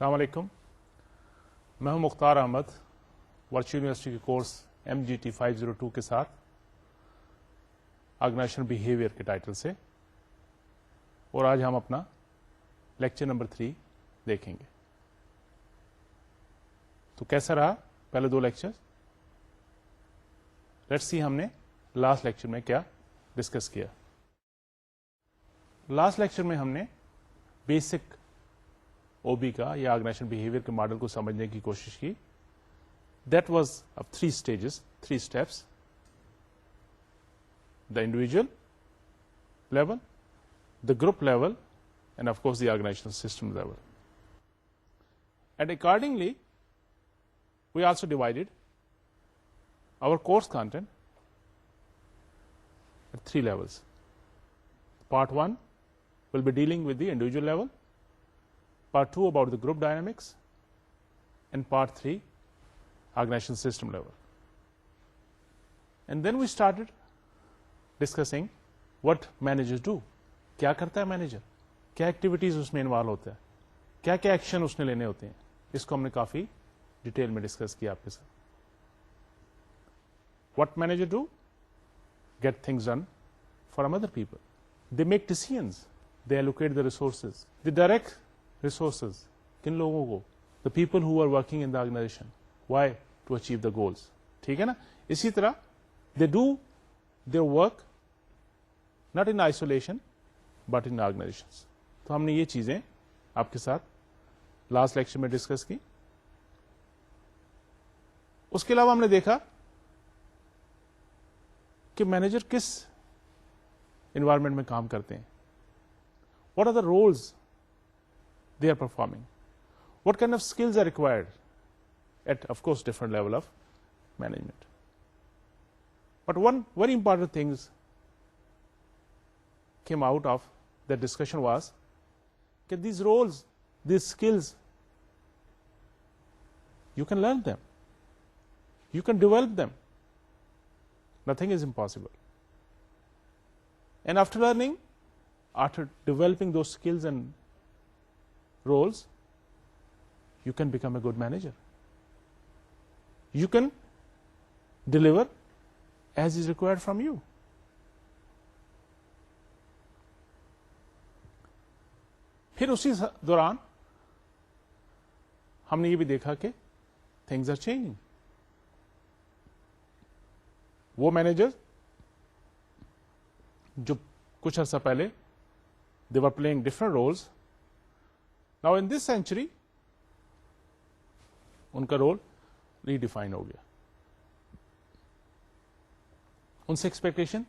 السلام علیکم، میں ہوں مختار احمد، ورچوئل یونیورسٹی کے کورس MGT 502 کے ساتھ آرگنائزیشن بیہیویئر کے ٹائٹل سے، اور آج ہم اپنا لیکچر نمبر 3 دیکھیں گے۔ تو کیسا رہا پہلے 2 لیکچر؟ لیٹس سی ہم نے لاسٹ لیکچر میں کیا ڈسکس کیا۔ لاسٹ لیکچر میں ہم نے بیسک OB کا یا آرگنائزیشن بیہیویئر کے ماڈل کو سمجھنے کی کوشش کی۔ دیٹ واز اب 3 stages, 3 steps: the individual level, the group level, and of course the organizational system level. And accordingly, we also divided our course content at 3 levels. Part 1 will be dealing with the individual level, Part 2 about the group dynamics, and Part 3 organization system level. And then we started discussing what managers do. کیا کرتا ہے manager, کیا activities اس میں involve ہوتا ہے، کیا کیا action اس نے لینے ہوتے ہیں، اس کو ہم نے کافی ڈیٹیل میں ڈسکس کیا آپ کے ساتھ۔ What manager do? Get things done for other people. They make decisions. They allocate the resources. They direct resources. کن لوگوں کو؟ The people who are working in the organization. Why? To achieve the goals. ٹھیک ہے نا؟ اسی طرح they do their work not in isolation but in organizations. تو ہم نے یہ چیزیں آپ کے ساتھ لاسٹ لیکچر میں ڈسکس کی۔ اس کے علاوہ ہم نے دیکھا کہ مینیجر کس انوائرمنٹ میں کام کرتے ہیں، what are the roles they are performing, what kind of skills are required at, of course, different level of management. But one very important things came out of that discussion was that these roles, these skills, you can learn them, you can develop them. Nothing is impossible. And after learning, after developing those skills and roles, you can become a good manager. You can deliver as is required from you. پھر اسی دوران ہم نے یہ بھی دیکھا کہ things are changing. وہ مینیجر جو کچھ عرصہ پہلے they were playing different roles, now in this century ان کا رول ریڈیفائن ہو گیا، ان سے ایکسپیکٹیشن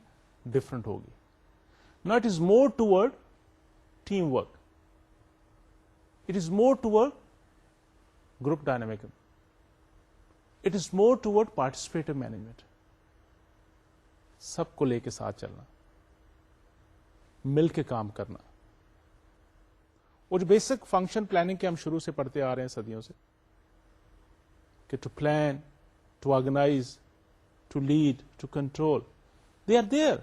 ڈفرنٹ ہوگی۔ Now it is more toward teamwork, it is more toward group dynamic, it is more toward participative management. سب کو لے کے ساتھ چلنا، مل کے کام کرنا، اور جو بیسک فنکشن پلاننگ کے ہم شروع سے پڑھتے آ رہے ہیں صدیوں سے، کہ to plan, to organise, to lead, to control, they are there.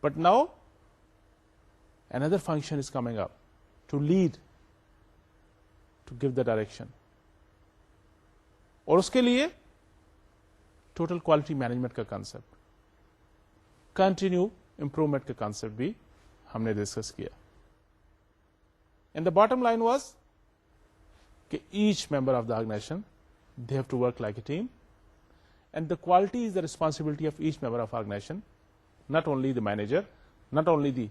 But now another function is coming up, to lead, to give the direction. اور اس کے لیے ٹوٹل کوالٹی مینجمنٹ کا کانسیپٹ، کنٹینیو امپروومنٹ کا کانسیپٹ بھی ہم نے discuss کیا. And the bottom line was کہ each member of the organization, they have to work like a team, and the quality is the responsibility of each member of organization, not only the manager, not only the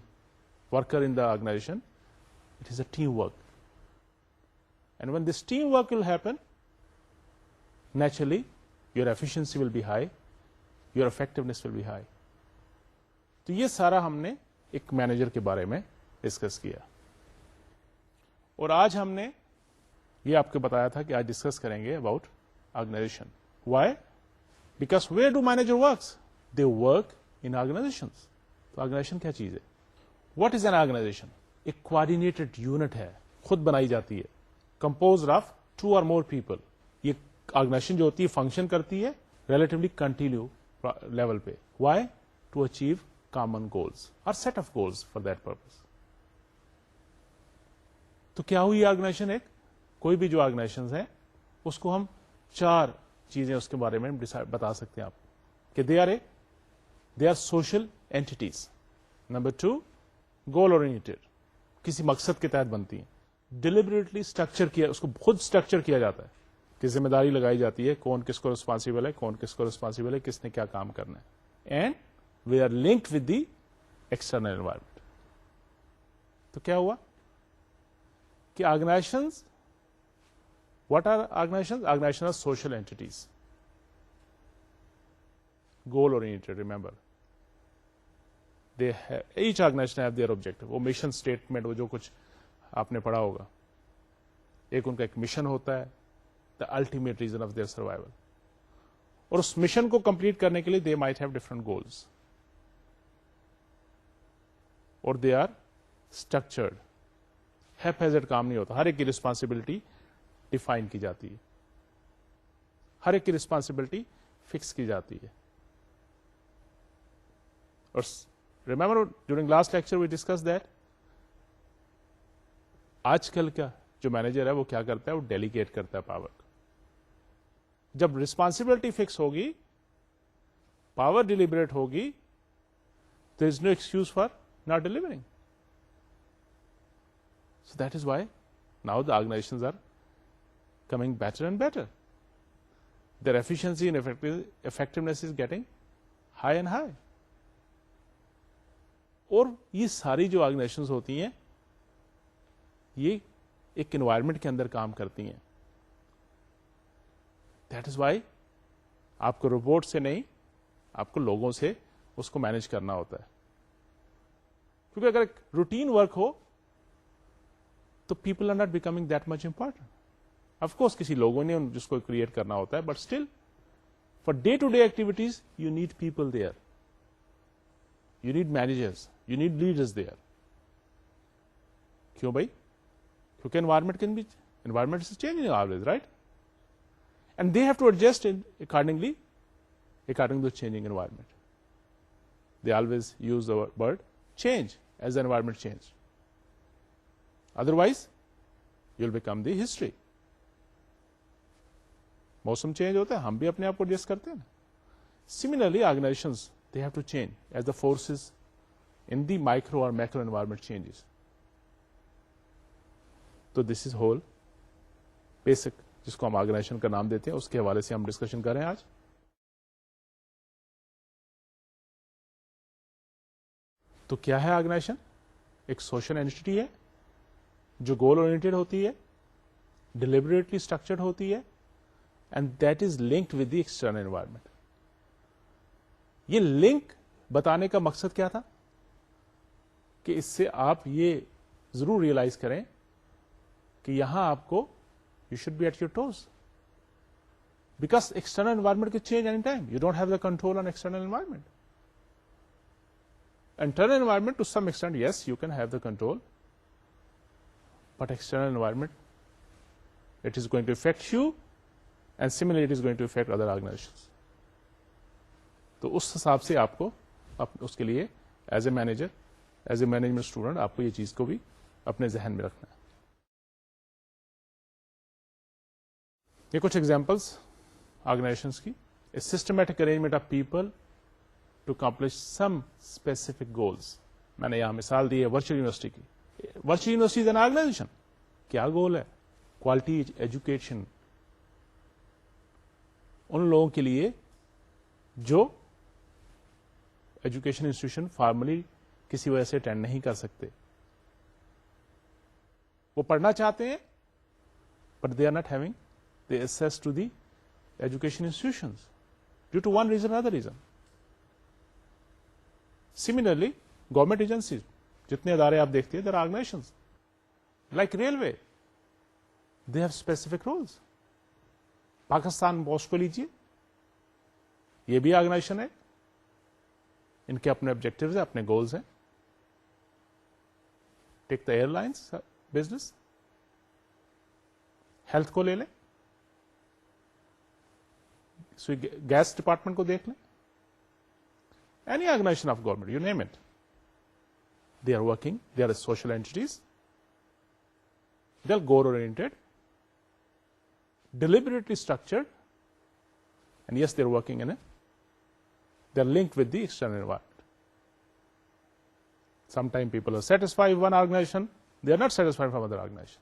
worker in the organization, it is a teamwork. And when this teamwork will happen, naturally your efficiency will be high, your effectiveness will be high. تو یہ سارا ہم نے ایک manager کے بارے میں discuss کیا، اور آج ہم نے یہ آپ کو بتایا تھا کہ آج ڈسکس کریں گے about organisation. Why? Because where do manager works? They work in organisations. تو آرگنائزیشن کیا چیز ہے؟ What is an organisation? ایک کوآرڈینیٹڈ یونٹ ہے، خود بنائی جاتی ہے، composed of 2 or more people. یہ آرگنائزیشن جو ہوتی ہے فنکشن کرتی ہے ریلیٹیولی کنٹینیو لیول پہ. وائی؟ ٹو اچیو کامن گولس اور set of goals for that purpose. تو کیا ہوئی آرگنائزیشن؟ ایک کوئی بھی جو آرگنائزیشن ہے اس کو ہم 4 چیزیں اس کے بارے میں بتا سکتے ہیں آپ کہ they are social entities. Number 2 goal oriented, کسی مقصد کے تحت بنتی ہیں. ڈیلیبریٹلی اسٹرکچر کیا, اس کو خود اسٹرکچر کیا جاتا ہے کہ ذمہ داری لگائی جاتی ہے کون کس کو ریسپانسبل ہے, کون کس کو ریسپانسبل ہے, کس نے کیا کام کرنا ہے. And we are linked with the external environment. تو کیا ہوا کہ organisations, what are organizations? Organizations are social entities. Goal oriented, remember. Each organization have their objective. وہ mission statement, وہ جو کچھ آپ نے پڑھا ہوگا, ایک ان کا ایک مشن ہوتا ہے, the ultimate reason of their survival. اور اس مشن کو کمپلیٹ کرنے کے لیے they might have different goals. اور they are structured. haphazard کام نہیں ہوتا, ہر ایک کی ریسپانسبلٹی ڈیفائن کی جاتی ہے, ہر ایک کی ریسپانسبلٹی فکس کی جاتی ہے. اور remember during last lecture we discuss that آج کل کا جو مینیجر ہے وہ کیا کرتا ہے, وہ ڈیلیگیٹ کرتا ہے پاور. جب ریسپانسبلٹی فکس ہوگی, پاور ڈیلیبریٹ ہوگی, there is no excuse for not delivering. So that is why now the organizations are coming better and better. Their efficiency and effectiveness is getting high and high. اور یہ ساری جو organisations ہوتی ہیں یہ ایک environment کے اندر کام کرتی ہیں. دیٹ از وائی آپ کو روبوٹ سے نہیں, آپ کو لوگوں سے اس کو مینج کرنا ہوتا ہے. کیونکہ اگر ایک روٹین ورک ہو تو people are not becoming that much important. Of course کسی لوگوں نے جس کو کریٹ کرنا ہوتا ہے, but still for day to day activities you need people there, you need managers, you need leaders there. کیوں بھائی؟ کیونکہ environment is changing always, right? And they have to adjust according to the changing environment. They always use the word change as the environment change. Otherwise, you'll become the history. موسم change ہوتا ہے, ہم بھی اپنے آپ کو adjust کرتے ہیں نا. Similarly, organizations, they have to change as the forces in the micro or macro environment changes. تو دس از ہول بیسک جس کو ہم آرگنائزیشن کا نام دیتے ہیں, اس کے حوالے سے ہم ڈسکشن کر رہے ہیں آج. تو کیا ہے آرگنائزیشن؟ ایک سوشل اینٹی ہے جو گول اورینٹڈ ہوتی ہے, ڈیلیبریٹلی اسٹرکچرڈ ہوتی ہے, and that is linked with the external environment. یہ لنک بتانے کا مقصد کیا تھا کہ اس سے آپ یہ ضرور ریئلائز کریں کہ یہاں آپ کو you should be at your toes, because external environment can change any time. You don't have the control on external environment. Internal environment to some extent, yes, you can have the control, but external environment, it is going to affect you, and similarly it is going to affect other organizations. تو اس حساب سے آپ کو اس کے لیے as a manager, as a management student آپ کو یہ چیز کو بھی اپنے ذہن میں رکھنا ہے. یہ کچھ ایگزامپلس آرگنائزیشنس کی. A systematic arrangement of people to accomplish some specific goals. میں نے یہاں مثال دی ہے ورچوئل یونیورسٹی کی. Virtual university is an organisation. کیا گول ہے؟ کوالٹی ایجوکیشن ان لوگوں کے لیے جو ایجوکیشن انسٹیٹیوشن فارملی کسی وجہ سے اٹینڈ نہیں کر سکتے. وہ پڑھنا چاہتے ہیں but they are not having the access to the education institutions due to one reason or other reason. Similarly, government agencies, jitne adare aap dekhte hain, there are organizations like railway, they have specific roles. Pakistan Post ko lijiye, ye bhi organization hai, inke apne objectives hain, apne goals hain. Take the airlines business, health ko le le, gas department کو دیکھ لیں, any organisation of government, you name it, they are working, they are social entities. They're goal-oriented, deliberately structured, and yes, they're working they're linked with the external environment. Sometimes people are satisfied with one organization, they are not satisfied from other organization.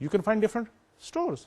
you can find different stores.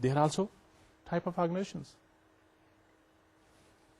they are also type of organizations.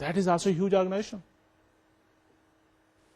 that is also a huge organization.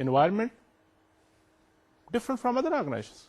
environment different from other organizations.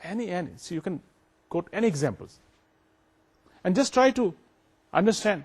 any, so you can quote any examples and just try to understand.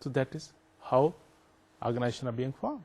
So that is how organizations are being formed.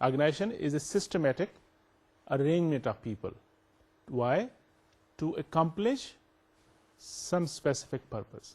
organization is a systematic arrangement of people. Why? To accomplish some specific purpose.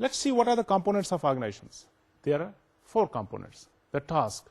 Let's see what are the components of organizations. There are 4 components. The task.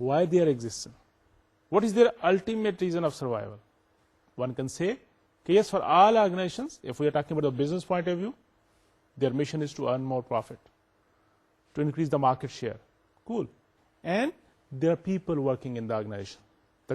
Why they are existing? What is their ultimate reason of survival? One can say, yes, for all organizations, if we are talking about the business point of view, their mission is to earn more profit, to increase the market share. Cool. And there are people working in the organization. We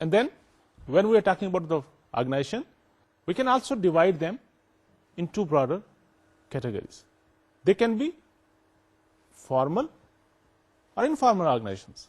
And then when we are talking about the organization, we can also divide them in 2 broader categories. They can be formal or informal organizations.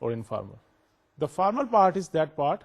or informal? The formal part is that part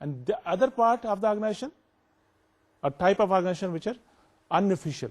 And the other part of the organization, a type of organization which are unofficial,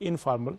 informal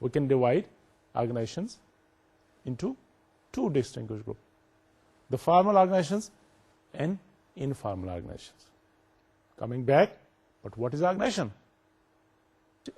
We can divide organizations into 2 distinguished groups: the formal organizations and informal organizations. Coming back, but what is organization?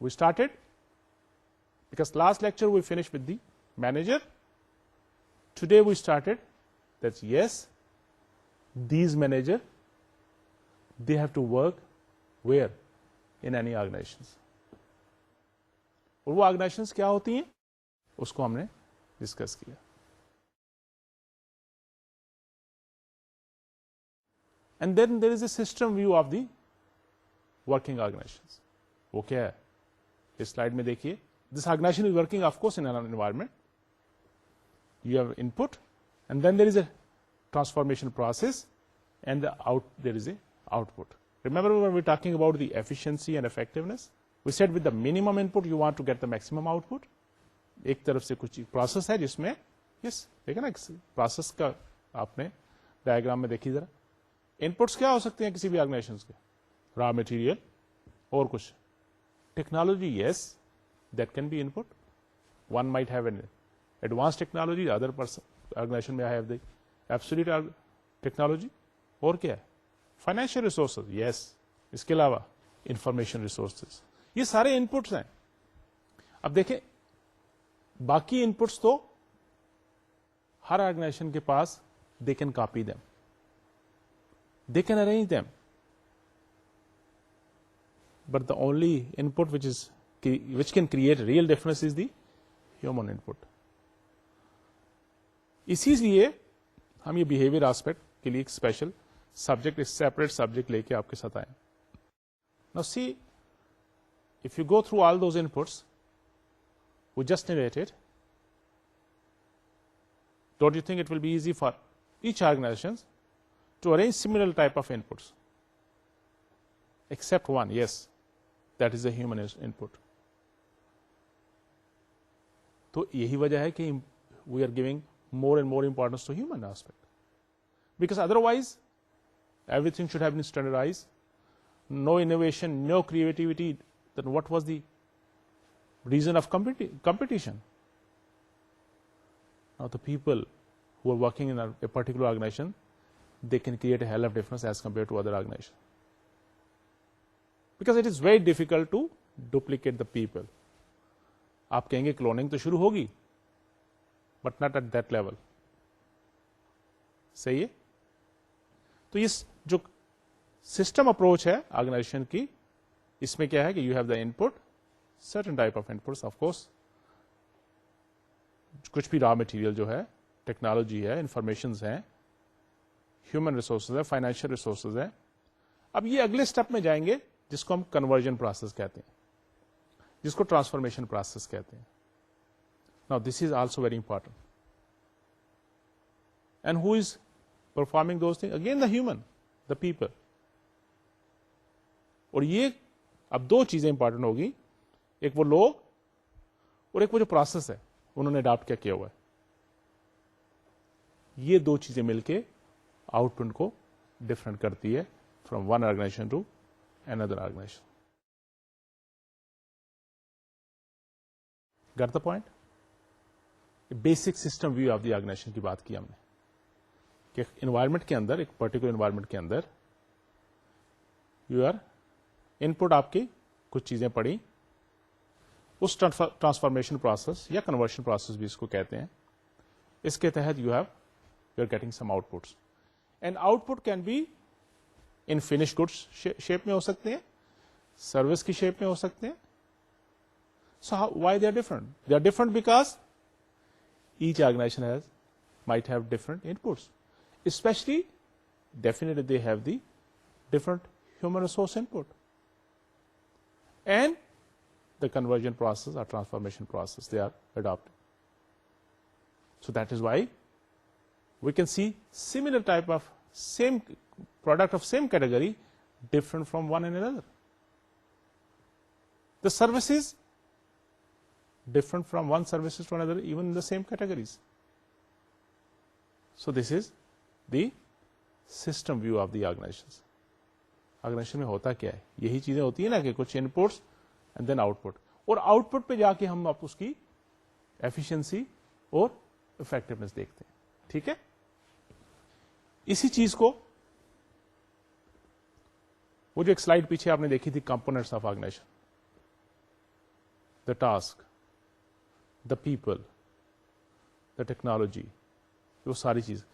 We started because last lecture we finished with the manager. Today we started That's yes, these manager, they have to work where? In any organizations. اور وہ organisations کیا ہوتی ہیں اس کو ہم نے discuss کیا. And then there is a system view of the working organisation. وہ کیا ہے اس سلائڈ میں دیکھیے. This organisation is working of course in an environment. You have input and then there is a transformation process and there is a output. Remember when we were talking about the efficiency and effectiveness? We said with the minimum input you want to get the maximum output. ایک طرف سے کچھ process ہے جس میں یس دیکھیں نا process کا آپ نے ڈائگرام میں دیکھی ذرا. انپٹس کیا ہو سکتے ہیں کسی بھی آرگنائزیشن کے؟ را مٹیریل اور کچھ. Technology yes that can be input. One might have an advance technology, other organisation may have the absolute technology. اور کیا ہے؟ فائنینشیل ریسورسز یس. اس کے علاوہ انفارمیشن ریسورسز. یہ سارے انپٹس ہیں. اب دیکھیں باقی انپٹس تو ہر آرگنائزیشن کے پاس they can copy them, they can arrange them, but the only input which can create real difference is the human input. اسی لیے ہم یہ بہیویئر آسپیکٹ کے لیے ایک اسپیشل سبجیکٹ, ایک سیپریٹ سبجیکٹ لے کے آپ کے ساتھ آئے. Now see, if you go through all those inputs we just narrated, don't you think it will be easy for each organization to arrange similar type of inputs? Except one, yes, that is the human input. تو یہی وجہ ہے کہ we are giving more and more importance to human aspect, because otherwise everything should have been standardized, no innovation, no creativity, then what was the reason of competition? Now the people who are working in a particular organization, they can create a hell of difference as compared to other organizations, because it is very difficult to duplicate the people. آپ کہیں گے cloning تو شروع ہوگی but not at that level. صحیح ہے. تو اس جو سسٹم اپروچ ہے آرگنائزیشن کی, اس میں کیا ہے کہ you have the input, certain type of inputs, of course کچھ بھی را مٹیریل جو ہے, ٹیکنالوجی ہے, انفارمیشنز ہیں, ہیومن ریسورسز ہے, فائنینشیل ریسورسز ہیں. اب یہ اگلے اسٹیپ میں جائیں گے جس کو ہم کنورژن پروسیس کہتے ہیں, جس کو ٹرانسفارمیشن پروسیس کہتے ہیں. Now this is also very important. And who is performing those things? Again the human, the people. اور یہ اب دو چیزیں امپورٹنٹ ہوگی, ایک وہ لوگ اور ایک وہ جو پروسیس ہے انہوں نے اڈاپٹ کیا ہوا ہے. یہ دو چیزیں مل کے آؤٹ پٹ کو ڈفرنٹ کرتی ہے from one organisation to another organisation. Got the point? Basic system view of the organisation کی بات کی ہم نے کہ انوائرمنٹ کے اندر, ایک پرٹیکولر انوائرمنٹ کے اندر یو آر ان پٹ, آپ کی کچھ چیزیں پڑی, اس ٹرانسفارمیشن پروسیس یا کنورشن پروسیس بھی اس کو کہتے ہیں. اس کے تحت you are getting some outputs, and output can be in finish goods shape میں ہو سکتے ہیں, سروس کی شیپ میں ہو سکتے ہیں. So why they are different? They are different because each organization might have different inputs. Especially, definitely they have the different human resource input. And the conversion process or transformation process they are adopting. So that is why we can see similar type of same product of same category different from one and another. The services different from one services to another, even in the same categories. So this is the system view of the organizations. Organisation میں ہوتا کیا ہے, یہی چیزیں ہوتی ہیں نا کہ کچھ ان پٹس اینڈ دین آؤٹ پٹ, اور آؤٹ پٹ پہ جا کے ہم آپ اس کی ایفیشنسی اور افیکٹونیس دیکھتے ہیں. ٹھیک ہے. اسی چیز کو وہ جو ایک سلائڈ پیچھے آپ نے دیکھی تھی, components of organisation, the task, the people, the technology, وہ ساری چیز,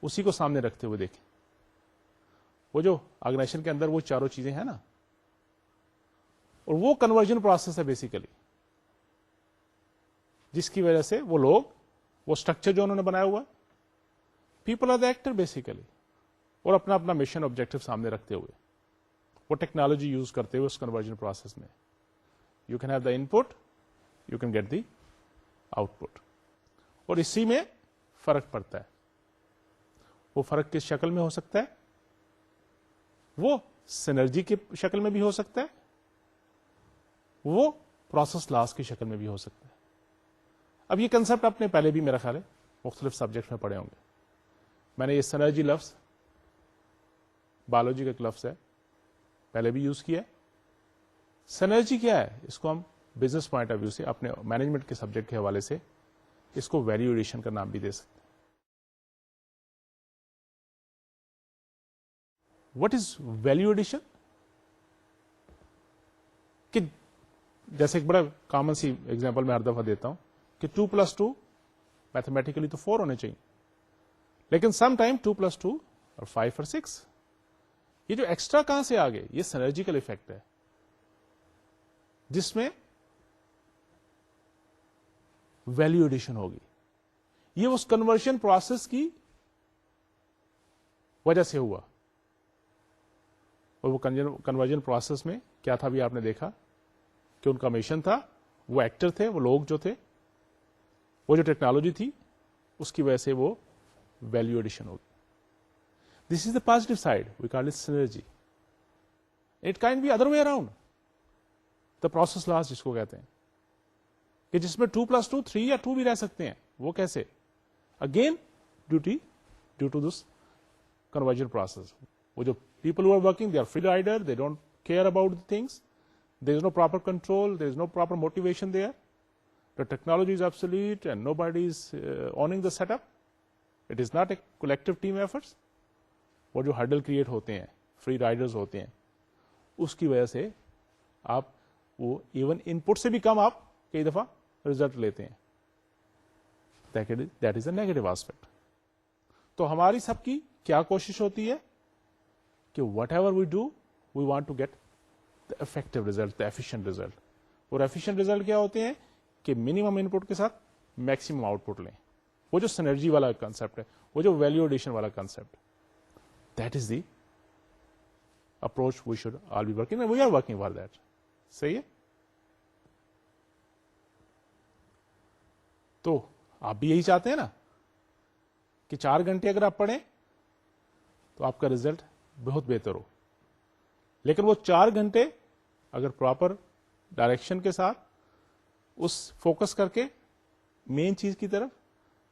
اسی کو سامنے رکھتے ہوئے دیکھیں. وہ جو آرگنائزیشن کے اندر وہ چاروں چیزیں ہیں نا, اور وہ کنورژن پروسیس ہے بیسیکلی, جس کی وجہ سے وہ لوگ, وہ اسٹرکچر جو انہوں نے بنایا ہوا, people are the actor basically, اور اپنا اپنا مشن آبجیکٹو سامنے رکھتے ہوئے, وہ ٹیکنالوجی یوز کرتے ہوئے اس کنورژن پروسیس میں, you can have the input, you can get the output. اور اسی میں فرق پڑتا ہے. وہ فرق کس شکل میں ہو سکتا ہے؟ وہ سینرجی کی شکل میں بھی ہو سکتا ہے, وہ پروسیس لاس کی شکل میں بھی ہو سکتا ہے. اب یہ کنسپٹ آپ نے پہلے بھی میرا خیال ہے مختلف سبجیکٹ میں پڑھے ہوں گے. میں نے یہ سینرجی لفظ بایولوجی کا ایک لفظ ہے, پہلے بھی یوز کیا ہے. سینرجی کیا ہے؟ اس کو ہم بزنس پوائنٹ آف ویو سے, اپنے مینجمنٹ کے سبجیکٹ کے حوالے سے اس کو ویلیو ایڈیشن کا نام بھی دے سکتے ہیں. What is value addition? کہ جیسے ایک بڑا کامن سی ایگزامپل میں ہر دفعہ دیتا ہوں کہ 2+2 میتھمیٹیکلی تو 4 ہونے چاہیے, لیکن سم ٹائم 2+2 اور 5 اور 6, یہ جو ایکسٹرا کہاں سے آ گئے؟ یہ سینرجیکل افیکٹ ہے, جس میں ویلیو ایڈیشن ہوگی. یہ اس کنورژن پروسیس کی وجہ سے ہوا. اور وہ کنورژن پروسیس میں کیا تھا بھی آپ نے دیکھا کہ ان کا مشن تھا, وہ ایکٹر تھے, وہ لوگ جو تھے, وہ جو ٹیکنالوجی تھی, اس کی وجہ سے وہ ویلیو ایڈیشن ہوگی. This is the positive side, we call it synergy. It can be other way around, the process loss جس کو کہتے ہیں, کہ جس میں 2+2 3 یا 2 بھی رہ سکتے ہیں. وہ کیسے؟ Again due to this conversion process. وہ جو people who are working, they are free rider, they don't care about the things, there is no proper control, there is no proper motivation there, the technology is obsolete and nobody is owning the setup. It is not a collective team efforts. وہ جو hurdle create ہوتے ہیں, free riders ہوتے ہیں, اس کی وجہ سے آپ وہ ایون ان پٹ سے بھی کم آپ کئی دفعہ ریزلٹ لیتے ہیں. That is a negative aspect. تو ہماری سب کی کیا کوشش ہوتی ہے کہ whatever we do we want to get the effective result, the efficient result. اور ایفیشینٹ ریزلٹ کیا ہوتے ہیں کہ منیمم ان پٹ کے ساتھ میکسیمم آؤٹ پٹ لیں. وہ جو سینرجی والا کنسپٹ ہے, وہ جو ویلیو ایڈیشن والا concept, that is the approach we should all be working, we are working for that. صحیح ہے؟ تو آپ بھی یہی چاہتے ہیں نا کہ 4 گھنٹے اگر آپ پڑھیں تو آپ کا ریزلٹ بہت بہتر ہو. لیکن وہ 4 گھنٹے اگر پراپر ڈائریکشن کے ساتھ اس فوکس کر کے مین چیز کی طرف,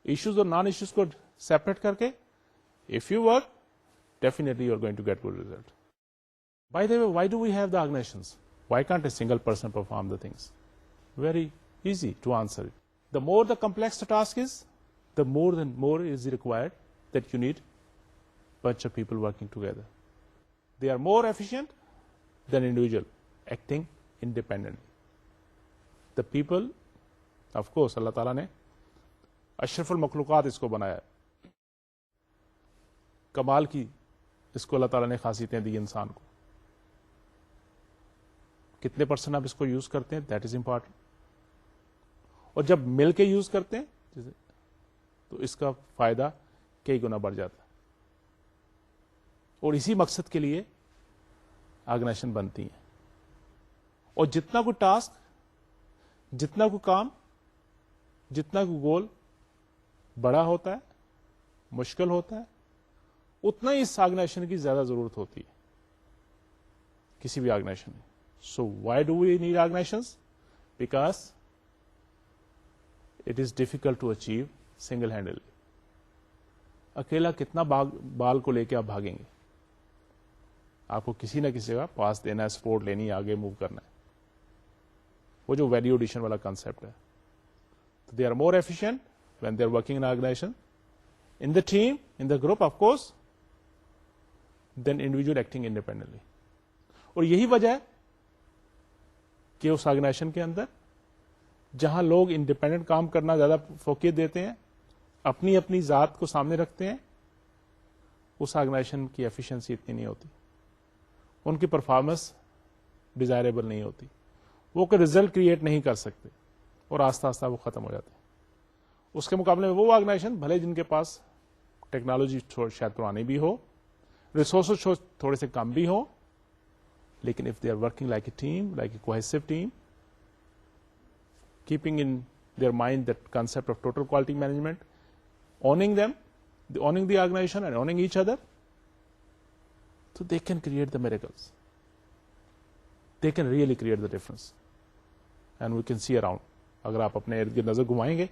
ایشوز اور نان ایشوز کو سیپریٹ کر کے, if you work definitely you are going to get good result. By the way, why do we have the organisations? Why can't a single person perform the things? Very easy to answer. The more the complex the task is, the more is required that you need bunch of people working together. They are more efficient than individual acting independently. The people, of course, اللہ تعالیٰ نے اشرف المخلوقات اس کو بنایا ہے, کمال کی اس کو اللہ تعالیٰ نے خاصیتیں دی انسان کو. کتنے پرسنٹ آپ اس کو یوز کرتے ہیں, دیٹ از امپورٹنٹ. اور جب مل کے یوز کرتے ہیں تو اس کا فائدہ کئی گنا بڑھ جاتا ہے. اور اسی مقصد کے لیے آرگنائزیشن بنتی ہیں. اور جتنا کوئی ٹاسک, جتنا کوئی کام, جتنا کوئی گول بڑا ہوتا ہے, مشکل ہوتا ہے, اتنا ہی اس آرگنائزیشن کی زیادہ ضرورت ہوتی ہے, کسی بھی آرگنائزیشن میں. So why do we need organisations? Because it is difficult to achieve single handedly. اکیلا کتنا بال کو لے کے آپ بھاگیں گے؟ آپ کو کسی نہ کسی کا پاس دینا ہے, سپورٹ لینی ہے, آگے موو کرنا ہے. وہ جو ویلیو ایڈیشن والا کنسپٹ ہے. They are more efficient when they are working in organisation, in the team, in the group of course, than individual acting independently. اور یہی وجہ ہے کہ اس آرگنائزیشن کے اندر جہاں لوگ انڈیپینڈنٹ کام کرنا زیادہ فوکس دیتے ہیں, اپنی اپنی ذات کو سامنے رکھتے ہیں, اس آرگنائزیشن کی ایفیشنسی اتنی نہیں ہوتی, ان کی پرفارمنس ڈیزائربل نہیں ہوتی, وہ کوئی ریزلٹ کریٹ نہیں کر سکتے, اور آہستہ آہستہ وہ ختم ہو جاتے ہیں. اس کے مقابلے میں وہ آرگنائزیشن بھلے جن کے پاس ٹیکنالوجی شاید پرانی بھی ہو, ریسورسز تھوڑے سے کم بھی ہو, لیکن if they are working like a team, like a cohesive team, keeping in their mind that concept of total quality management, owning the organization and owning each other, so they can create the miracles. They can really create the difference. And we can see around. اگر آپ اپنے ارد گرد نظر گھمائیں گے,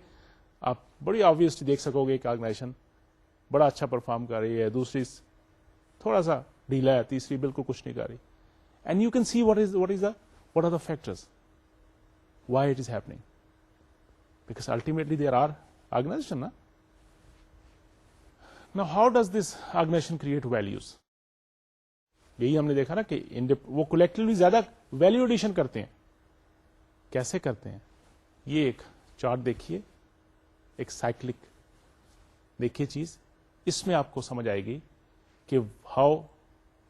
آپ بڑی آبویسلی دیکھ سکو گے کہ آرگنائزیشن بڑا اچھا پرفارم کر رہی ہے, دوسری تھوڑا سا ڈھیلا ہے, تیسری بالکل کچھ نہیں کر رہی. And you can see what are the factors why it is happening, because ultimately there are organization. Now how does this organization create values? یہی ہم نے دیکھا نا کہ وہ کولیکٹیولی زیادہ ویلیو ایڈیشن کرتے ہیں. کیسے کرتے ہیں؟ یہ ایک چارٹ دیکھیے, ایک سائکلک دیکھیے چیز, اس میں آپ کو سمجھ آئے گی کہ how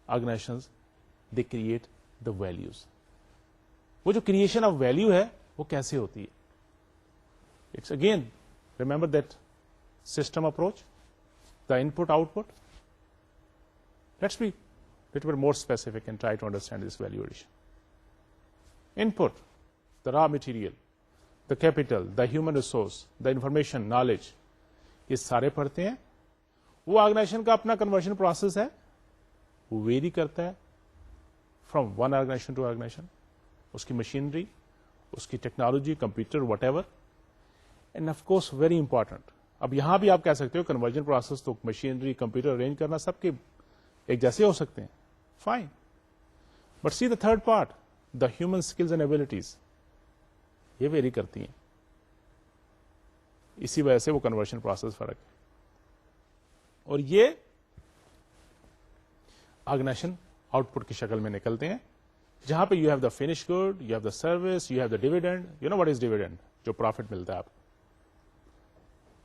organisations they create the values. وہ جو کریشن آف ویلیو ہے وہ کیسے ہوتی ہے؟ It's again remember that system approach, the input output. Let's be little bit more specific and try to understand this value addition. Input, the raw material, the capital, the human resource, the information, knowledge, یہ سارے پڑھتے ہیں. وہ organization کا اپنا conversion process ہے, وہ vary کرتا ہے from one organisation to organisation. اس کی مشینری, اس کی technology, computer, whatever. And of course very important, اب یہاں بھی آپ کہہ سکتے ہو کنورژن پروسیس تو مشینری, کمپیوٹر ارینج کرنا سب کے ایک جیسے ہو سکتے ہیں, fine. But see the third part, the human skills and abilities, یہ ویری کرتی ہیں. اسی وجہ سے وہ کنورژن پروسیس فرق ہے. اور یہ آرگنائزیشن آؤٹ پٹ کی شکل میں نکلتے ہیں, جہاں پہ you have the finish good, you have the service, you have the dividend. You know what is dividend? جو پروفٹ ملتا ہے آپ کو,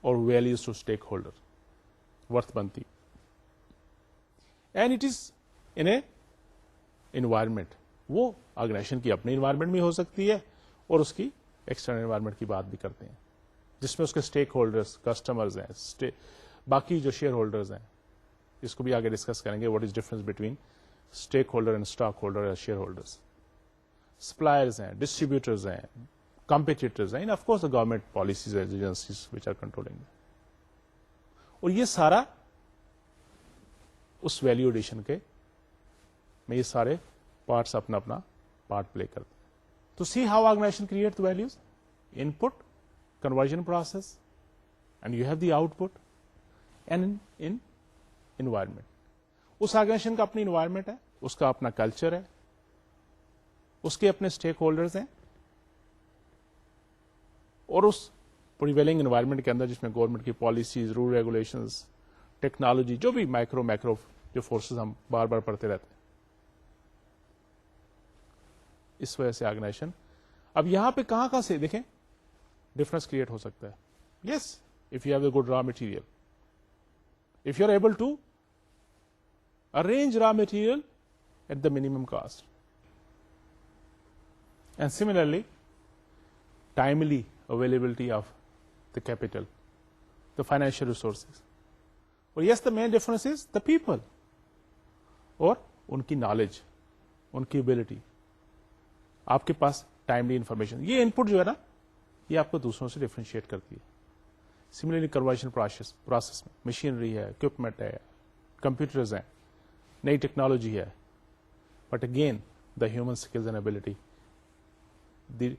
اور values to stakeholder, worth بنتی. And it is in a environment. وہ آرگنائزیشن کی اپنی انوائرمنٹ بھی ہو سکتی ہے, اور اس کی ایکسٹرنل انوائرمنٹ کی بات بھی کرتے ہیں, جس میں اس کے اسٹیک ہولڈرز, کسٹمرز ہیں, باقی جو شیئر ہولڈرز ہیں. اس کو بھی آگے ڈسکس کریں گے, what is difference between stakeholder and stockholder یا شیئر ہولڈرز. سپلائرز ہیں, ڈسٹریبیوٹرز ہیں, کمپیٹیٹرز ہیں, of course government policies, agencies which are controlling. اور یہ سارا اس ویلیو ایڈیشن کے میں یہ سارے پارٹس اپنا اپنا پارٹ پلے کرتے ہیں. تو see how organisation create values, input, conversion process, and you have the output, and in environment. اس آرگنائزیشن کا اپنی انوائرمنٹ ہے, اس کا اپنا کلچر ہے, اس کے اپنے اسٹیک ہولڈرز ہیں, اور اس پریویلنگ انوائرمنٹ کے اندر جس میں گورنمنٹ کی پالیسیز, رول, ریگولیشنز, ٹیکنالوجی, جو بھی مائکرو جو فورسز ہم بار بار پڑھتے رہتے ہیں. اس وجہ سے آرگنائزیشن, اب یہاں پہ کہاں سے دیکھیں ڈفرنس کریٹ ہو سکتا ہے. Yes, if you have a good raw material, if you are able to arrange raw material at the minimum cost, and similarly timely availability of the capital, the financial resources. اور yes, the main difference is the people, اور ان کی knowledge, ان کی ability. آپ کے پاس timely information, یہ ان پٹ جو ہے نا, یہ آپ کو دوسروں سے ڈفرینشیٹ کرتی ہے. سملرلی کنورژن پروسیس میں مشینری ہے, اکوپمنٹ ہے, کمپیوٹرز ہیں, نئی ٹیکنالوجی ہے, but again the human skills and ability, the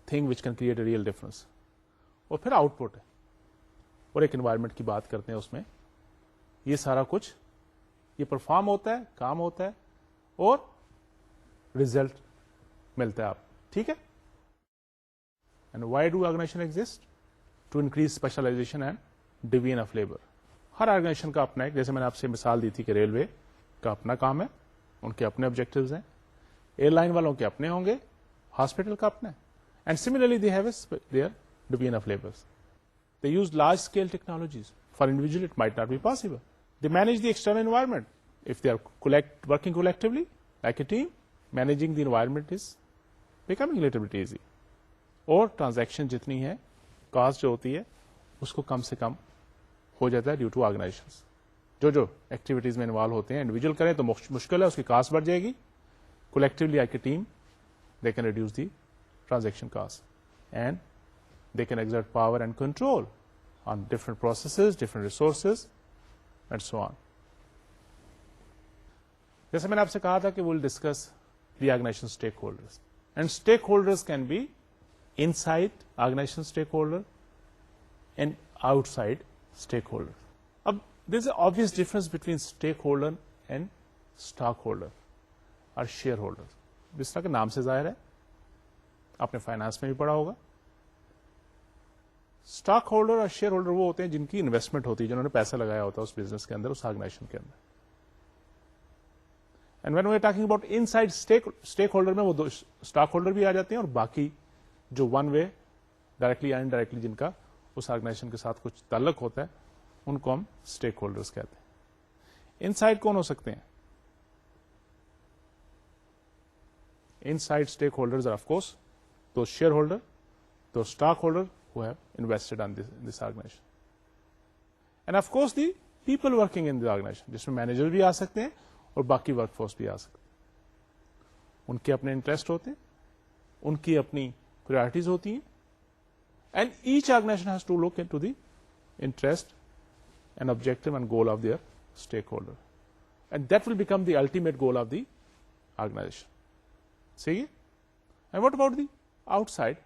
thing which can create a real difference. اور پھر آؤٹ پٹ ہے, اور ایک انوائرمنٹ کی بات کرتے ہیں, اس میں یہ سارا کچھ یہ پرفارم ہوتا ہے, کام ہوتا ہے, اور ریزلٹ ملتا ہے آپ. ٹھیک ہے. And why do organisation exist? To increase specialisation and division of labour. ہر آرگنائزیشن کا اپنا ایک, جیسے میں نے آپ سے مثال دی تھی کہ ریلوے کا اپنا کام ہے, ان کے اپنے آبجیکٹوز ہیں, ایئر لائن والوں کے اپنے ہوں گے, ہاسپٹل کا اپنا ہے. And similarly they have their division of labour. They use large scale technologies. For individual, it might not be possible. They manage the external environment. If they are working collectively like a team, managing the environment is becoming a little bit easy. اور transaction جتنی ہے, cost جو ہوتی ہے اس کو کم سے کم ہو جاتا ہے ڈیو ٹو آرگنائزیشن. جو ایکٹیویٹیز میں انوالو ہوتے ہیں انڈیویجل کریں تو مشکل ہے, اس کی کاسٹ بڑھ جائے گی. Collectively like a team they can reduce the transaction cost and they can exert power and control on different processes, different resources and so on. جیسے میں نے آپ سے کہا تھا کہ we'll discuss the organization stakeholders, and stakeholders can be inside organization stakeholder and outside stakeholder. اب there's an obvious difference between stakeholder and stockholder اور شیئر ہولڈر. جس طرح کے نام سے ظاہر ہے, آپ نے فائنانس میں بھی پڑھا ہوگا. اسٹاک ہولڈر اور شیئر ہولڈر وہ ہوتے ہیں جن کی انویسٹمنٹ ہوتی ہے, جنہوں نے پیسہ لگایا ہوتا ہے اس بزنس کے اندر, اس آرگنائزیشن کے اندر. And when we are talking about inside stakeholder میں وہ دو اسٹاک ہولڈر بھی آ جاتے ہیں, اور باقی جو ون وے ڈائریکٹلی یا انڈائریکٹلی جن کا اس آرگنائزیشن کے ساتھ کچھ تعلق ہوتا ہے ان کو ہم اسٹیک ہولڈرس کہتے ہیں. ان سائڈ کون ہو سکتے ہیں؟ Inside stakeholders are of course those shareholder, those stockholder who have invested on this organization. And of course the people working in the organization, جس میں مینیجر بھی آ سکتے ہیں اور باقی ورک فورس بھی آ سکتے ہیں. ان کے اپنے انٹرسٹ ہوتے ہیں, ان کی اپنی پرائرٹیز ہوتی ہیں, and each organisation has to look into the interest and objective and goal of their stakeholder, and that will become the ultimate goal of the organisation. صحیح ہے. And what about the outside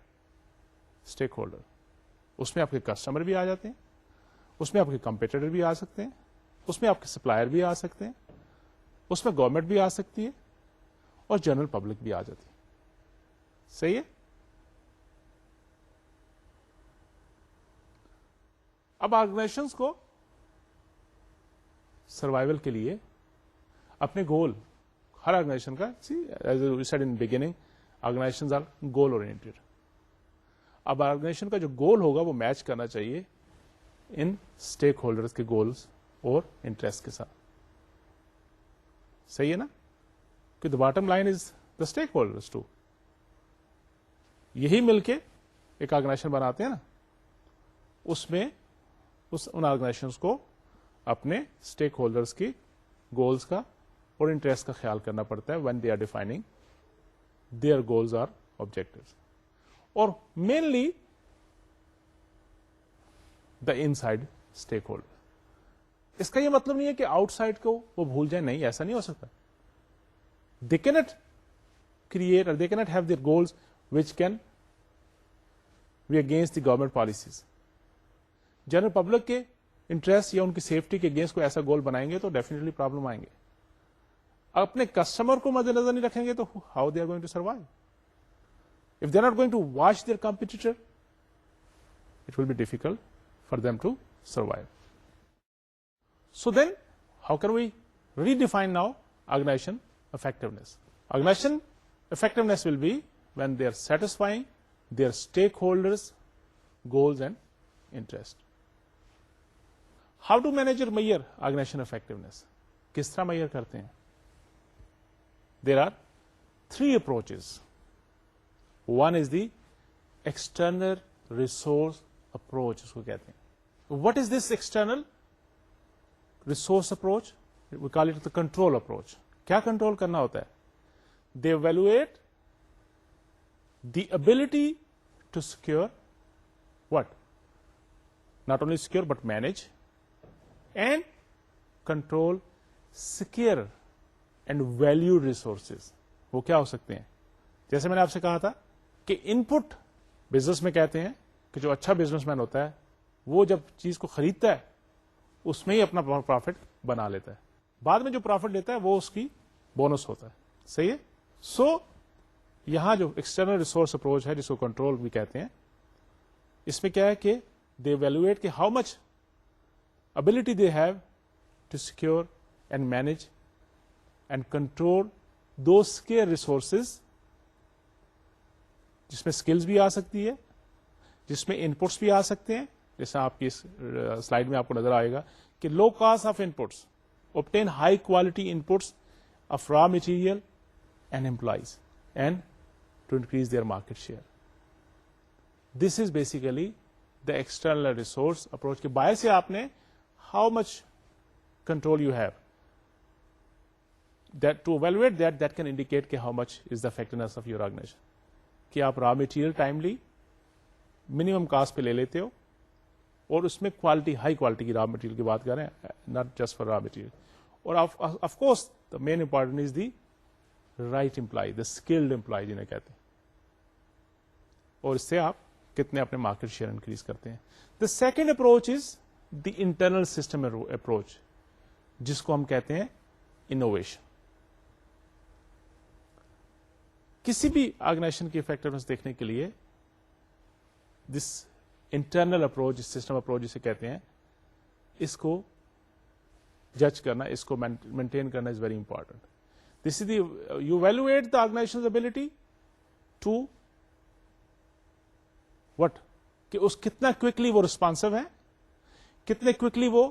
stakeholder? اس میں آپ کے customer بھی آ جاتے ہیں, اس میں آپ کے کمپیٹیٹر بھی آ سکتے ہیں, اس میں آپ کے سپلائر بھی آ سکتے ہیں, اس میں گورنمنٹ بھی آ سکتی ہے, اور جنرل پبلک بھی آ جاتی ہے. صحیح ہے. اب آرگنائزیشنس کو سروائیول کے لیے اپنے گول, ہر آرگنائزیشن کا, as we said in beginning, organisations are goal oriented. اب آرگنائزیشن کا جو گول ہوگا وہ میچ کرنا چاہیے ان اسٹیک ہولڈرز کے گولز اور انٹرسٹ کے ساتھ. صحیح ہے نا, کہ the bottom line is the stakeholders too. یہی مل کے ایک آرگنائزیشن بناتے ہیں نا, اس میں ان آرگنائزیشنز کو اپنے اسٹیک ہولڈرز کی گولز کا اور انٹرسٹ کا خیال کرنا پڑتا ہے when they are defining their goals or objectives. اور mainly the inside stakeholder. اس کا یہ مطلب نہیں ہے کہ آؤٹ سائڈ کو وہ بھول جائیں, نہیں, ایسا نہیں ہو سکتا. دے کینٹ کریٹ اور they can't have their goals which can be against the government policies. General public کے انٹرسٹ یا ان کی سیفٹی کے اگینسٹ کوئی ایسا گول بنائیں گے تو ڈیفینیٹلی پرابلم آئیں گے. اپنے کسٹمر کو مد نظر نہیں رکھیں گے تو how they are going to survive. If they are not going to watch their competitor, it will be difficult for them to survive. So then, how can we redefine now organization effectiveness? Organization effectiveness will be when they are satisfying their stakeholders' goals and interest. How do manager measure organization effectiveness? کس طرح measure کرتے ہیں؟ There are 3 approaches. One is the external resource approach, اس کو کہتے ہیں. What is this external resource approach? We call it the control approach. کیا control کرنا ہوتا ہے؟ They evaluate the ability to secure what? Not only secure but manage and control secure and valued resources. وہ کیا ہو سکتے ہیں؟ جیسے میں نے آپ سے کہا تھا کہ ان پٹ بزنس میں کہتے ہیں کہ جو اچھا بزنس مین ہوتا ہے وہ جب چیز کو خریدتا ہے اس میں ہی اپنا پروفٹ بنا لیتا ہے, بعد میں جو پروفٹ لیتا ہے وہ اس کی بونس ہوتا ہے. صحیح ہے. سو یہاں جو ایکسٹرنل ریسورس اپروچ ہے جس کو کنٹرول بھی کہتے ہیں, اس میں کیا ہے کہ دے ایویلویٹ کہ how much ability they have to secure and manage and control those scarce resources, جس میں اسکلز بھی آ سکتی ہے, جس میں ان پٹس بھی آ سکتے ہیں. جیسے آپ کی سلائڈ میں آپ کو نظر آئے گا کہ low cost of inputs, obtain high quality inputs of raw material and employees, and to increase their market share. This is basically the external resource approach. کہ باہر سے آپ نے how much control you have, that to evaluate that can indicate کہ how much is the effectiveness of your organization. کہ آپ raw material timely minimum cost پہ لے لیتے ہو, اور اس میں کوالٹی, ہائی کوالٹی کی را مٹیریل کی بات کر رہے ہیں, not just for raw material. اور of course the main important is the right employee, the skilled employee جنہیں کہتے ہیں, اور اس سے آپ کتنے اپنے مارکیٹ شیئر انکریز کرتے ہیں. The second approach is the internal system approach, جس کو ہم کہتے ہیں انوویشن. کسی بھی آرگنائزیشن کی افیکٹونیس دیکھنے کے لیے دس انٹرنل اپروچ, سسٹم اپروچ جسے کہتے ہیں, اس کو جج کرنا, اس کو مینٹین کرنا is very important. This is the you evaluate the organisation ability to what, کہ اس کتنا کوکلی وہ ریسپانسو ہے, کتنے کوکلی وہ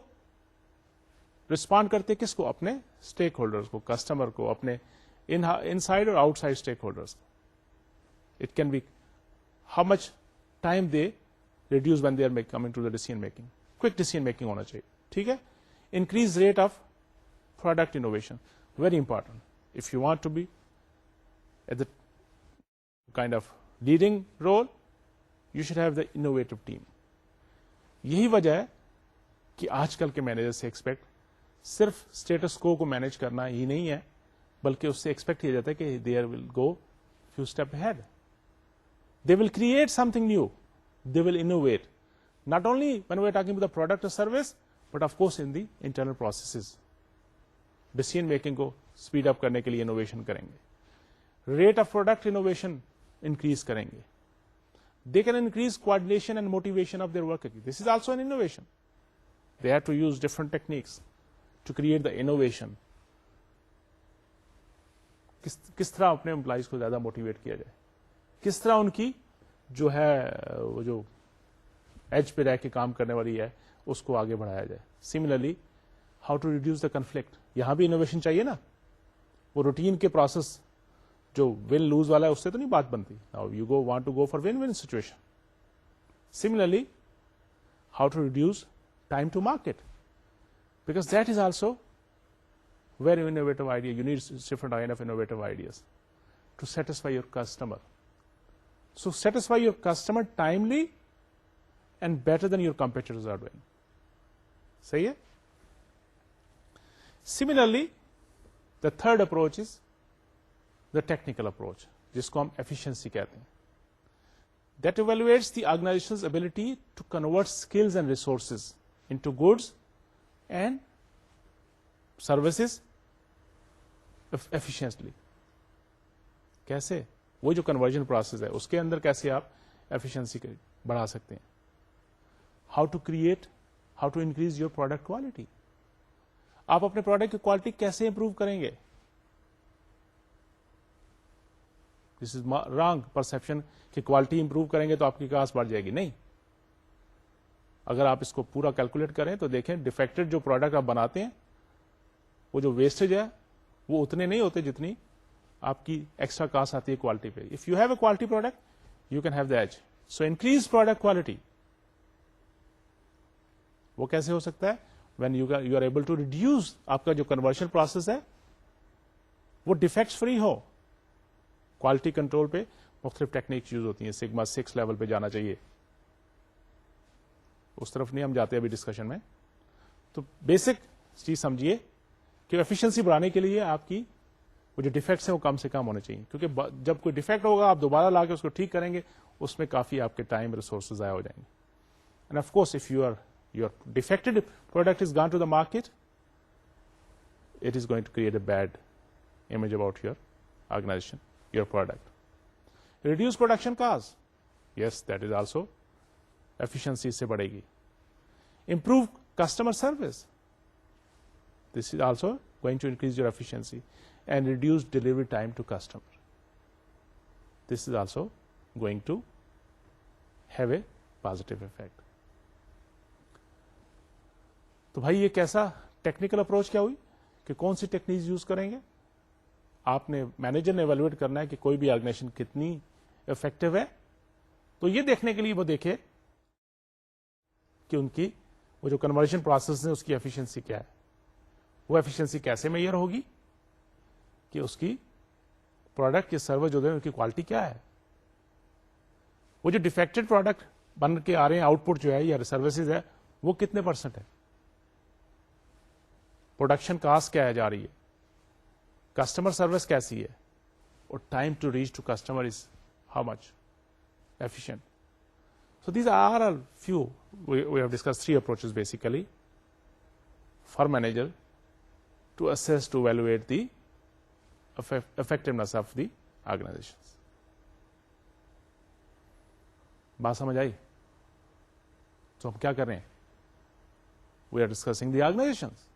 ریسپونڈ کرتے کس کو, اپنے اسٹیک ہولڈرز کو, کسٹمر کو, اپنے ان سائڈ اور outside stakeholders. It can be how much time they reduce when they are coming to the decision making. Quick decision making ہونا چاہیے, ٹھیک ہے. Increase rate of product innovation, very important. If you want to be at the kind of leading role, you should have the innovative team. یہی وجہ ہے کہ آج کل کے مینیجر سے ایکسپیکٹ صرف اسٹیٹس کو مینج کرنا ہی نہیں ہے, بلکہ اس سے ایکسپیکٹ کیا جاتا ہے کہ they will go few step ahead, they will create something new, they will innovate, not only when we are talking about the product اور service, but of course in the internal processes. Decision making کو speed up کرنے کے لیے innovation کریں گے, rate of product innovation increase کریں گے. They can increase coordination and motivation of their work. This is also an innovation. They have to use different techniques to create the innovation. کس طرح اپنے امپلائیز کو زیادہ motivate کیا جائے, کس طرح ان کی جو ہے وہ جو ایج پہ رہ کے کام کرنے والی ہے اس کو آگے بڑھایا جائے. Similarly how to reduce the conflict, یہاں بھی انوویشن چاہیے نا. وہ روٹین کے پروسیس جو ون لوز والا ہے اس سے تو نہیں بات بنتی. Now you go want to go for win win situation. Similarly how to reduce time to market, because that is also very innovative idea. You need different kind of innovative ideas to satisfy your customer. So satisfy your customer timely and better than your competitors are doing. صحیح ہے. Similarly, the third approach is the technical approach, جس کو ہم efficiency کہتے ہیں. That evaluates the organization's ability to convert skills and resources into goods and services efficiently. کیسے, وہ جو کنورژن پروسیس ہے اس کے اندر کیسے آپ ایفیشنسی بڑھا سکتے ہیں. How to create, how to increase your product quality. آپ اپنے پروڈکٹ کی کوالٹی کیسے امپروو کریں گے. دس از رانگ پرسپشن کہ کوالٹی امپروو کریں گے تو آپ کی کاسٹ بڑھ جائے گی. نہیں, اگر آپ اس کو پورا کیلکولیٹ کریں تو دیکھیں ڈیفیکٹڈ جو پروڈکٹ آپ بناتے ہیں وہ جو ویسٹیج ہے وہ اتنے نہیں ہوتے جتنی آپ کی ایکسٹرا کاسٹ آتی ہے کوالٹی پہ. If you have a quality product you can have the edge. So increase product quality. وہ کیسے ہو سکتا ہے, when you are able to reduce, آپ کا جو کنورژن پروسیس ہے وہ ڈیفیکٹس فری ہو. کوالٹی کنٹرول پہ مختلف ٹیکنیکس یوز ہوتی ہیں. سگما 6 لیول پہ جانا چاہیے, اس طرف نہیں ہم جاتے ابھی ڈسکشن میں. تو بیسک چیز سمجھیے کہ ایفیشنسی بڑھانے کے لیے آپ کی وہ جو ڈیفیکٹس ہیں وہ کم سے کم ہونے چاہیے, کیونکہ جب کوئی ڈیفیکٹ ہوگا آپ دوبارہ لا کے اس کو ٹھیک کریں گے, اس میں کافی آپ کے ٹائم ریسورسز ضائع ہو جائیں گے. And of course if your defected product is gone to the market, it is going to create a bad image about your organisation, your product. Reduce production cost, yes that is also efficiency سے بڑھے گی. Improve customer service, this is also going to increase your efficiency and reduce delivery time to customer. This is also going to have a positive effect. تو بھائی یہ کیسا technical approach کیا ہوئی کہ کون سی ٹیکنیک یوز کریں گے. آپ نے مینیجر نے ایویلویٹ کرنا ہے کہ کوئی بھی آرگنائزیشن کتنی افیکٹو ہے. تو یہ دیکھنے کے لیے وہ دیکھے کہ ان کی وہ جو کنورژن پروسیس ہے اس کی ایفیشنسی کیا ہے. وہ ایفیشنسی کیسے میئر ہوگی کہ اس کی پروڈکٹ یا سروس جو ہے ان کی کوالٹی کیا ہے. وہ جو ڈیفیکٹڈ پروڈکٹ بن کے آ رہے ہیں آؤٹ پٹ جو ہے یا سروسز ہے وہ کتنے پرسنٹ ہے. پروڈکشن کاسٹ کیا ہے جا رہی ہے, کسٹمر سروس کیسی ہے, اور time to reach to customer is how much efficient. So these are a few, we have discussed 3 approaches basically for manager to assess, to evaluate the effectiveness of the organizations. بات سمجھ آئی؟ تو ہم کیا کر رہے ہیں؟ We are discussing the organizations.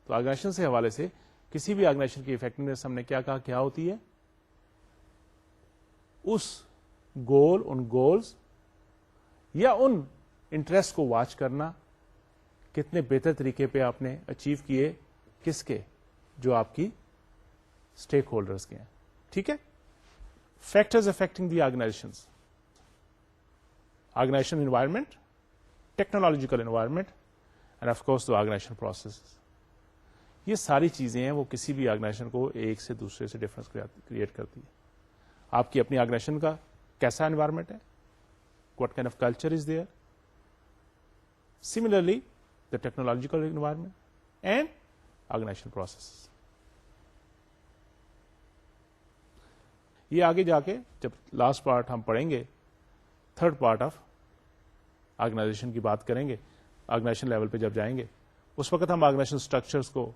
تو organization سے حوالے سے کسی بھی آرگنائزیشن کی افیکٹونیس ہم نے کیا کہا کیا ہوتی ہے؟ اس گول, ان گولز یا ان انٹرسٹ کو واچ کرنا کتنے بہتر طریقے پہ آپ نے اچیو کیے, کس کے, جو آپ کی اسٹیک ہولڈرز کے ہیں. ٹھیک ہے. Factors affecting the organisations, organisation environment, technological environment and of course the organisation process. یہ ساری چیزیں ہیں وہ کسی بھی آرگنائزیشن کو ایک سے دوسرے سے ڈفرنس کریٹ کرتی ہے. آپ کی اپنی آرگنائزیشن کا کیسا انوائرمنٹ ہے, what kind of culture is there. Similarly, the technological environment and organizational processes. یہ آگے جا کے جب لاسٹ پارٹ ہم پڑھیں گے, تھرڈ پارٹ آف آرگنائزیشن کی بات کریں گے, آرگنائزیشن لیول پہ جب جائیں گے اس وقت ہم آرگنائزیشن اسٹرکچرس کو,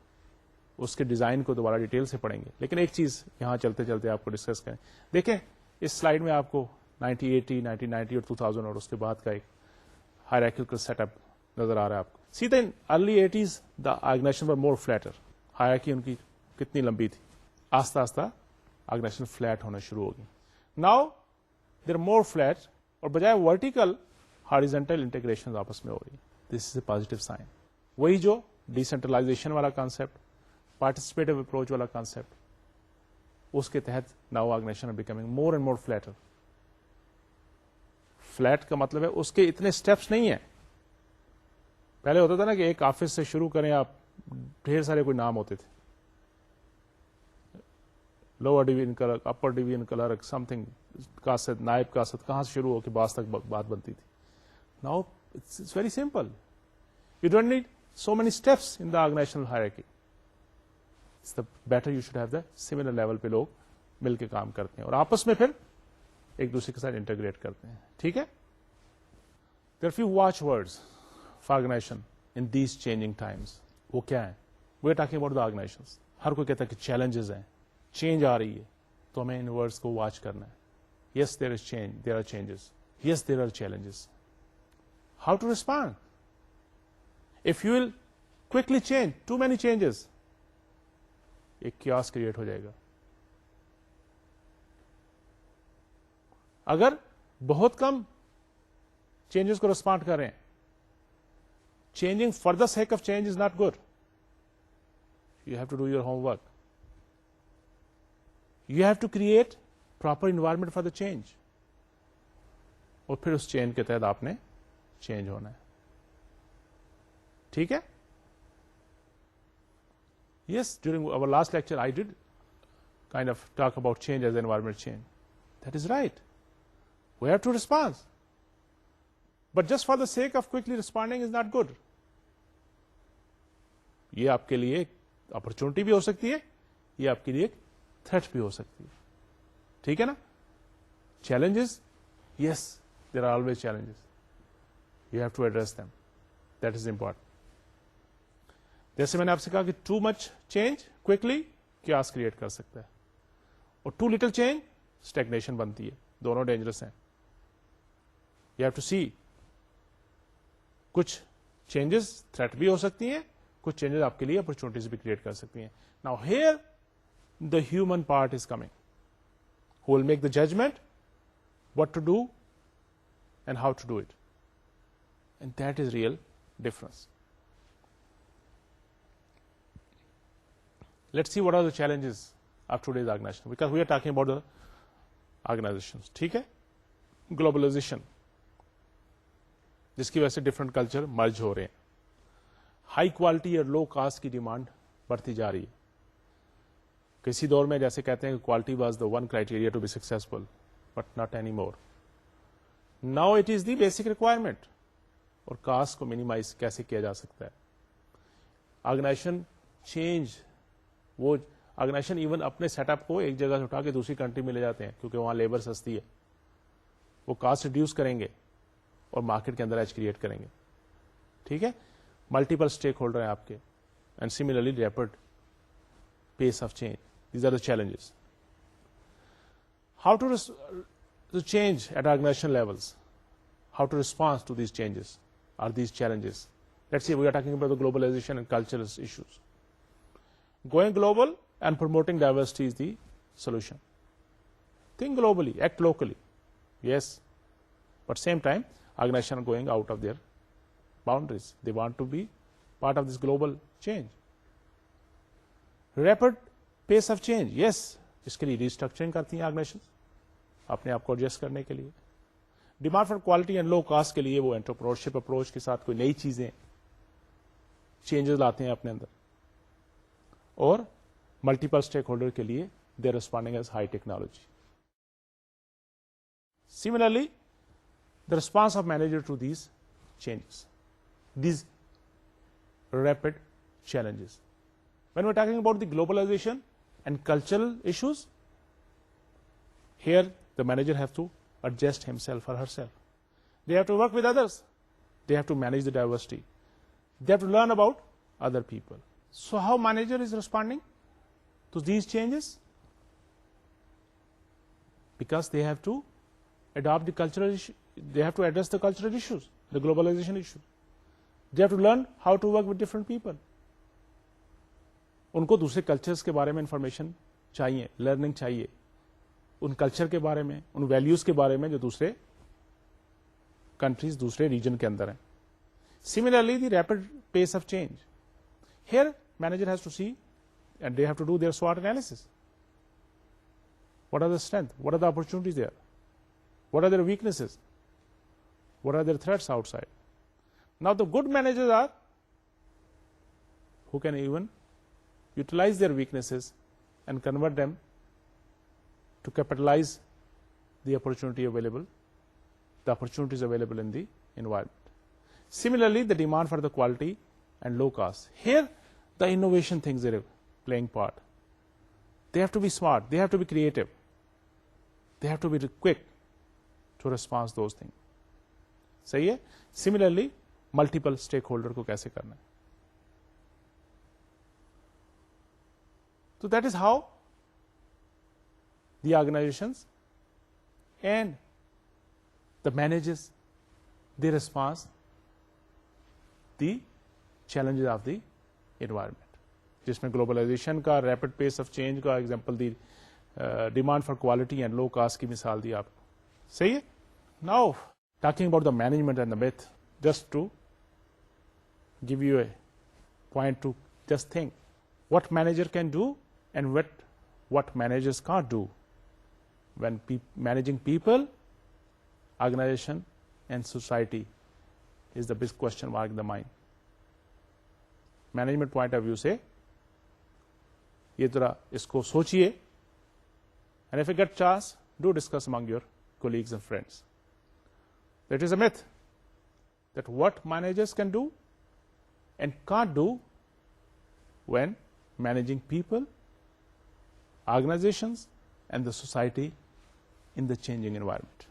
اس کے ڈیزائن کو دوبارہ ڈیٹیل سے پڑھیں گے. لیکن ایک چیز یہاں چلتے چلتے آپ کو ڈسکس کریں. دیکھیں اس سلائیڈ میں آپ کو 1980, 1990 اور 2000 اور اس کے بعد کا ایک ہائرارکیکل سیٹ اپ نظر آ رہا ہے آپ کو. سیدھے ارلی 80s دا آرگنائزیشن ور مور فلیٹر, ہائرارکی ان کی کتنی لمبی تھی, آہستہ آہستہ آرگنائزیشن فلیٹ ہونا شروع ہوگی. ناؤ دیر مور فلیٹ, اور بجائے ورٹیکل ہاریزنٹل انٹیگریشن آپس میں ہو رہی. This is a positive sign. وہی جو ڈیسینٹرلائزیشن والا کانسیپٹ, پارٹیسپیٹو اپروچ والا کانسیپٹ, اس کے تحت now organisation becoming more and more flatter. Flat کا مطلب ہے اس کے اتنے سٹیپس نہیں ہیں. پہلے ہوتا تھا نا کہ ایک آفس سے شروع کریں آپ, ڈھیر سارے کوئی نام ہوتے تھے, لوور ڈویژن کلرک, اپر ڈویژن کلرک, سم تھنگ, کاسد, نائب کاسد, کہاں سے شروع ہو کے باس تک بات بنتی تھی. Now it's very simple. You don't need so many steps in the organisational hierarchy. It's the better you should have the similar level پہ لوگ مل کے کام کرتے ہیں اور آپس میں پھر ایک دوسرے کے ساتھ انٹیگریٹ کرتے ہیں. ٹھیک ہے. There few watchwords for organisation in these changing times. وہ کیا ہے؟ We are talking about the organisation. ہر کوئی کہتا ہے کہ چیلنجز ہیں, چینج آ رہی ہے, تو ہمیں ان ورڈز کو واچ کرنا ہے. Yes there is change, there are changes, yes there are challenges. How to respond? If you will quickly change, too many changes, ایک کیوس کریٹ ہو جائے گا. اگر بہت کم چینجز کو ریسپونڈ کریں, changing for the sake of change is not good. You have to do your homework. You have to create proper environment for the change, اور پھر اس چینج کے تحت آپ نے چینج ہونا ہے. ٹھیک ہے. Yes, during over last lecture I did kind of talk about change as environment change. That is right. We have to respond. But just for the sake of quickly responding is not good. یہ آپ کے لیے opportunity بھی ہو سکتی ہے, یہ آپ کے لیے ایک تھریٹ بھی ہو سکتی ہے. ٹھیک ہے نا. Challenges, yes, there are always challenges. You have to address them. That is important. جیسے میں نے آپ سے کہا کہ too much change quickly chaos create کر سکتا ہے, اور ٹو لٹل چینج اسٹیگنیشن بنتی ہے. دونوں ڈینجرس ہیں. یو ہیو ٹو سی, کچھ چینجز تھریٹ بھی ہو سکتی ہیں, کچھ چینجز آپ کے لیے اپرچونٹیز بھی کریٹ کر سکتی ہیں. Now here the human part is coming, who will make the judgement what to do and how to do it, and that is real difference. Let's see what are the challenges of today's organization, because we are talking about the organizations. ٹھیک ہے, globalisation جس کی وجہ سے different culture مرج ہو رہے ہیں, high quality اور لو cost کی ڈیمانڈ بڑھتی جا رہی ہے. کسی دور میں جیسے کہتے ہیں کہ quality was the one criteria to be successful, but not any more. Now it is the basic requirement. اور کاسٹ کو منیمائز کیسے کیا جا سکتا ہے. آرگنائزیشن چینج, وہ آرگنائزیشن ایون اپنے سیٹ اپ کو ایک جگہ سے اٹھا کے دوسری کنٹری میں لے جاتے ہیں کیونکہ وہاں لیبر سستی ہے. وہ کاسٹ ریڈیوس کریں گے اور مارکیٹ کے اندر ایج کریٹ کریں گے. ٹھیک ہے, ملٹیپل اسٹیک ہولڈر ہیں آپ کے, and similarly rapid pace of change. These are the challenges. How to change at organisation levels, how to response to these changes or these challenges. Let's see, we are talking about the globalization and cultural issues. Going global and promoting diversity is the solution. Think globally, act locally. Yes, but same time, organizations are going out of their boundaries. They want to be part of this global change. Rapid pace of change. Yes, اس کے لیے restructuring کرتی ہیں organization اپنے آپ کو adjust کرنے کے لیے. Demand for quality and low cost کے لیے وہ انٹرپرینیورشپ اپروچ کے ساتھ کوئی نئی چیزیں چینجز لاتے ہیں اپنے اندر. اور ملٹیپل اسٹیک ہولڈر کے لیے they are responding as high technology. Similarly the response of manager to these changes, these rapid challenges. When we're talking about the globalization and cultural issues, here the manager has to adjust himself or herself. They have to work with others. They have to manage the diversity. They have to learn about other people. So how manager is responding to these changes? Because they have to adopt the cultural issue. They have to address the cultural issues, the globalization issue. They have to learn how to work with different people. ان کو دوسرے cultures کے بارے میں information چاہیے, learning چاہیے, ان culture کے بارے میں, ان ویلیوز کے بارے میں جو دوسرے کنٹریز, دوسرے ریجن کے اندر ہیں. Similarly the rapid pace of change. Here manager has to see and they have to do their SWOT analysis. What are the strengths? What are the opportunities there? What are their weaknesses? What are their threats outside? Now the good managers are who can even utilize their weaknesses and convert them to capitalize the opportunities available in the environment. Similarly, the demand for the quality and low cost. Here, the innovation things are playing part. They have to be smart. They have to be creative. They have to be quick to respond to those things. صحیح ہے. Similarly, multiple stakeholder کو کیسے کرنا ہے. So that is how the organizations and the managers, they respond the challenges of the environment. جس میں globalisation کا, rapid pace of change کا ایگزامپل دی, demand for quality and low cost کی مثال دی آپ کو. صحیح ہے. Now talking about the management and the math, just to give you a point to just think what manager can do and what managers can't do when managing people, organization and society is the big question mark in the mind. Management point of view سے یہ ذرا اس کو سوچئے, and if you get chance, do discuss among your colleagues and friends. That is a myth, that what managers can do and can't do when managing people, organizations and the society in the changing environment.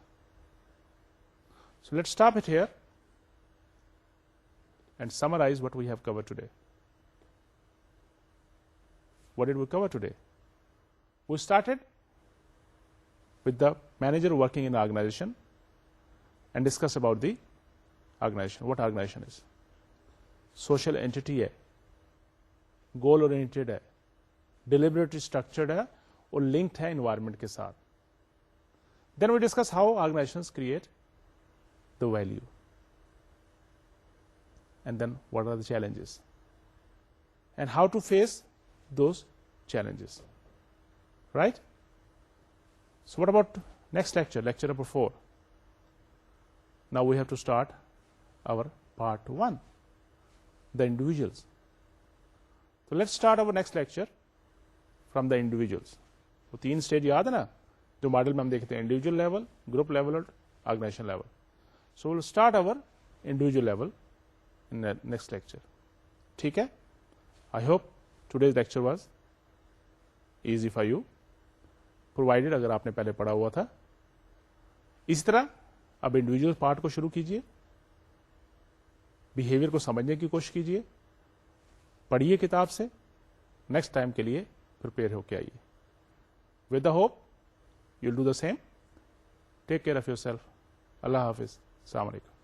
So let's stop it here and summarize what we have covered today. What did we cover today? We started with the manager working in the organization and discuss about the organization. What organization is? Social entity ہے, goal oriented ہے, deliberately structured ہے اور linked ہے environment کے ساتھ. Then we discuss how organisations create the value, and then what are the challenges and how to face those challenges. Right? So what about next lecture, lecture number 4? Now we have to start our part 1, the individuals. So let's start our next lecture from the individuals. وہ 3 stage یاد ہے نا جو model میں ہم دیکھتے ہیں, individual level, group level اور organisation level. So will start over individual level in next lecture. ٹھیک ہے, I hope today's lecture was easy for you, provided اگر آپ نے پہلے پڑھا ہوا تھا. اسی طرح اب انڈیویجل پارٹ کو شروع کیجئے, بہیویئر کو سمجھنے کی کوشش کیجئے, پڑھیے کتاب سے, نیکسٹ ٹائم کے لیے پریپیئر ہو کے آئیے. With the hope you'll do the same. Take care of yourself. Allah Hafiz. Assalamu alaikum.